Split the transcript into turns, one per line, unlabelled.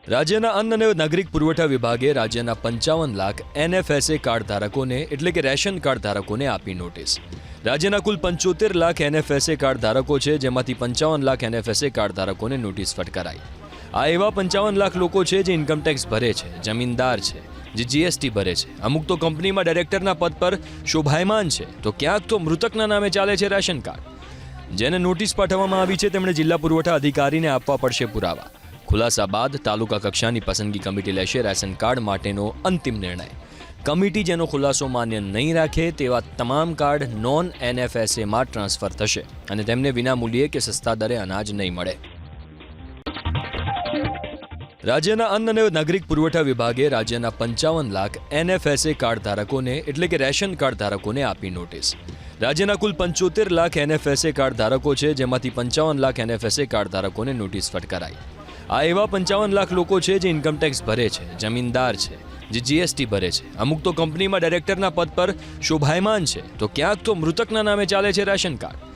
રાજ્યના અન્ન અને નાગરિક પુરવઠા વિભાગે રાજ્યના 55 લાખ NFSA કાર્ડ ધારકોને એટલે કે રેશન કાર્ડ ધારકોને આપી નોટિસ। રાજ્યના કુલ 75 લાખ NFSA કાર્ડ ધારકો છે, જેમાંથી 55 લાખ NFSA કાર્ડ ધારકોને નોટિસ ફટકારાઈ। આ એવા 55 લાખ લોકો છે જે ઇન્કમટેક્સ ભરે છે, જમીનદાર છે, જે GST ભરે છે, અમુક તો કંપનીમાં ડાયરેક્ટરના પદ પર શોભાયમાન છે, તો ક્યાંક તો મૃતકના નામે ચાલે છે રેશન કાર્ડ। જેને નોટિસ પાઠવવામાં આવી છે તેમણે જિલ્લા પુરવઠા અધિકારીને આપવા પડશે પુરાવા। ખુલાસા બાદ તાલુકા કક્ષાની પસંદગી કમિટી લેશે રેશન કાર્ડ માટેનો અંતિમ નિર્ણય। કમિટી જેનો ખુલાસો માન્ય નહીં રાખે તેવા તમામ કાર્ડ નોન NFSA માં ટ્રાન્સફર થશે અને તેમને વિનામૂલ્યે કે સસ્તા દરે અનાજ નહીં મળે। રાજ્યના અન્ન અને નાગરિક પુરવઠા વિભાગે રાજ્યના 55 લાખ NFSA કાર્ડ ધારકોને એટલે કે રેશન કાર્ડ ધારકોને આપી નોટિસ। રાજ્યના કુલ 75 લાખ NFSA કાર્ડ ધારકો છે, જેમાંથી 55 લાખ NFSA કાર્ડ ધારકોને નોટિસ ફટકારાઈ। આ એવા 55 લાખ લોકો છે જે ઇન્કમટેક્સ ભરે છે, જમીનદાર છે, જે GST ભરે છે, અમુક તો કંપનીમાં ડાયરેક્ટરના પદ પર શોભાયમાન છે, તો ક્યાંક તો મૃતકના નામે ચાલે છે રેશન કાર્ડ।